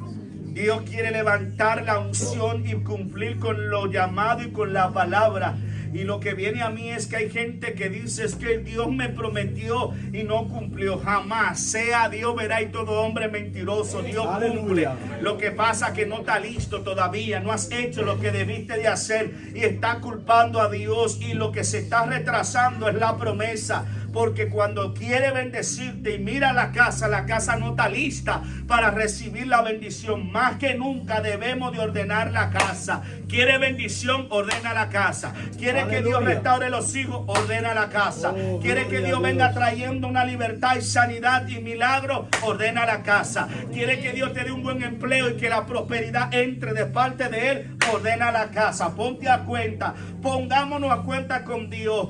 Speaker 1: Dios quiere levantar la unción y cumplir con lo llamado y con la palabra. Y lo que viene a mí es que hay gente que dice es que Dios me prometió y no cumplió. Jamás. Sea Dios verá y todo hombre mentiroso. Dios cumple. Lo que pasa es que no está listo todavía. No has hecho lo que debiste de hacer y está culpando a Dios. Y lo que se está retrasando es la promesa. Porque cuando quiere bendecirte y mira la casa no está lista para recibir la bendición. Más que nunca debemos de ordenar la casa. Quiere bendición, ordena la casa. Quiere que Dios restaure los hijos, ordena la casa. Quiere que Dios venga trayendo una libertad y sanidad y milagro, ordena la casa. Quiere que Dios te dé un buen empleo y que la prosperidad entre de parte de Él, ordena la casa. Ponte a cuenta, pongámonos a cuenta con Dios.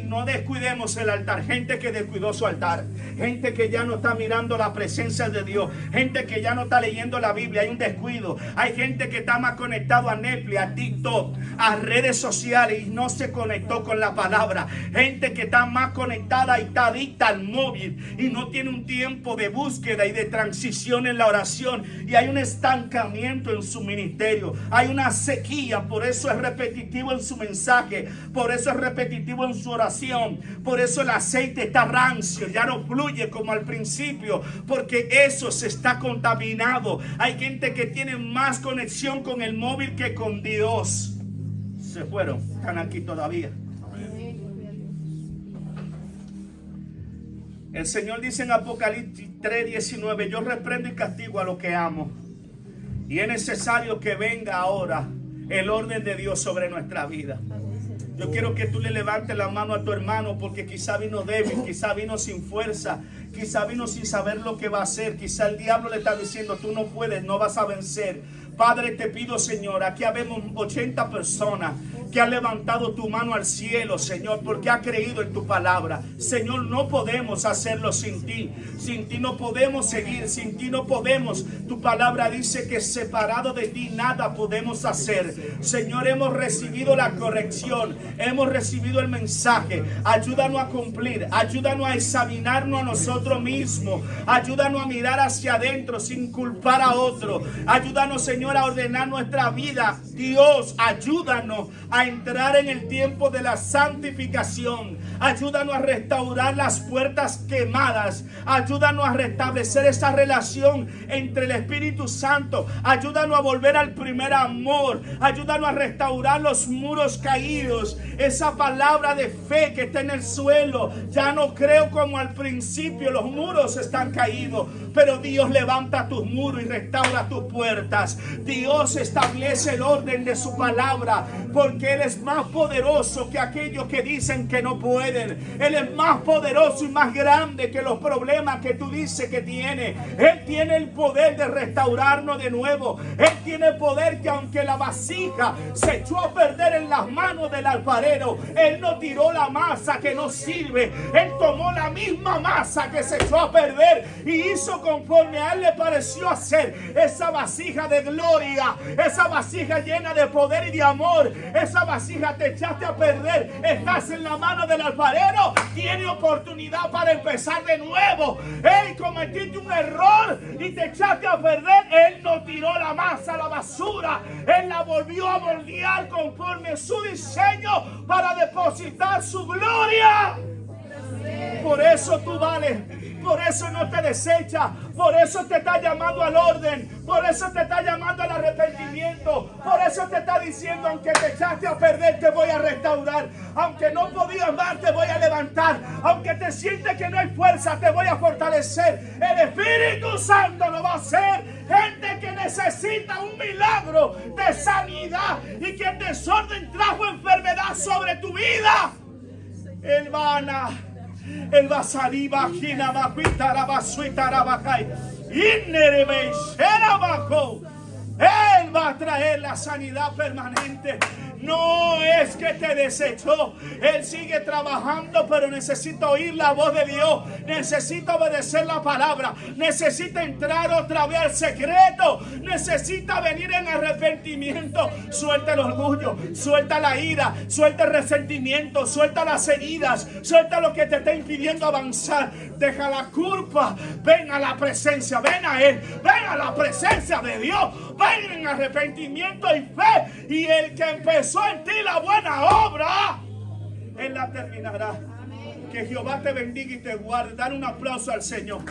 Speaker 1: No descuidemos el altar. Gente que descuidó su altar, gente que ya no está mirando la presencia de Dios, gente que ya no está leyendo la Biblia. Hay un descuido. Hay gente que está más conectado a Netflix, a TikTok, a redes sociales y no se conectó con la palabra. Gente que está más conectada y está adicta al móvil y no tiene un tiempo de búsqueda y de transición en la oración. Y hay un estancamiento en su ministerio, hay una sequía. Por eso es repetitivo en su mensaje, por eso es repetitivo en su oración, por eso el aceite está rancio, ya no fluye como al principio, porque eso se está contaminado. Hay gente que tiene más conexión con el móvil que con Dios. Se fueron, están aquí todavía. El Señor dice en Apocalipsis 3:19: yo reprendo y castigo a los que amo. Y es necesario que venga ahora el orden de Dios sobre nuestra vida. Yo quiero que tú le levantes la mano a tu hermano, porque quizá vino débil, quizá vino sin fuerza, quizá vino sin saber lo que va a hacer. Quizá el diablo le está diciendo: tú no puedes, no vas a vencer. Padre, te pido, Señor, aquí habemos 80 personas que han levantado tu mano al cielo, Señor, porque ha creído en tu palabra. Señor, no podemos hacerlo sin ti. Sin ti no podemos seguir, sin ti no podemos. Tu palabra dice que separado de ti nada podemos hacer. Señor, hemos recibido la corrección, hemos recibido el mensaje. Ayúdanos a cumplir, ayúdanos a examinarnos a nosotros mismos, ayúdanos a mirar hacia adentro sin culpar a otro. Ayúdanos, Señor, a ordenar nuestra vida. Dios, ayúdanos a entrar en el tiempo de la santificación. Ayúdanos a restaurar las puertas quemadas. Ayúdanos a restablecer esa relación entre el Espíritu Santo. Ayúdanos a volver al primer amor. Ayúdanos a restaurar los muros caídos. Esa palabra de fe que está en el suelo. Ya no creo como al principio. Los muros están caídos, pero Dios levanta tus muros y restaura tus puertas. Dios establece el orden de su palabra, porque Él es más poderoso que aquellos que dicen que no pueden. Él es más poderoso y más grande que los problemas que tú dices que tiene. Él tiene el poder de restaurarnos de nuevo. Él tiene poder que aunque la vasija se echó a perder en las manos del alfarero, Él no tiró la masa que no sirve. Él tomó la misma masa que se echó a perder y hizo conforme a Él le pareció hacer. Esa vasija de gloria, esa vasija llena de poder y de amor, esa vasija te echaste a perder, estás en la mano del alfarero, tiene oportunidad para empezar de nuevo. Cometiste un error y te echaste a perder. Él no tiró la masa a la basura, Él la volvió a moldear conforme a su diseño para depositar su gloria. Por eso tú vales, Por eso no te desecha. Por eso te está llamando al orden. Por eso te está llamando al arrepentimiento. Por eso te está diciendo, aunque te echaste a perder, te voy a restaurar. Aunque no podía amar, te voy a levantar. Aunque te sientes que no hay fuerza, te voy a fortalecer. El Espíritu Santo lo va a hacer. Gente que necesita un milagro de sanidad y que el desorden trajo enfermedad sobre tu vida. Él va a salir bajina bajuita rabasuita rabajai. Innerebe sherabajo. Él va a traer la sanidad permanente. No es que te desechó. Él sigue trabajando, pero necesita oír la voz de Dios. Necesita obedecer la palabra. Necesita entrar otra vez al secreto. Necesita venir en arrepentimiento. Suelta el orgullo, suelta la ira, suelta el resentimiento, suelta las heridas, suelta lo que te está impidiendo avanzar. Deja la culpa. Ven a la presencia, ven a Él. Ven a la presencia de Dios. Ven en arrepentimiento y fe. Y el que empezó en ti la buena obra, Él la terminará. Que Jehová te bendiga y te guarde. Dar un aplauso al Señor.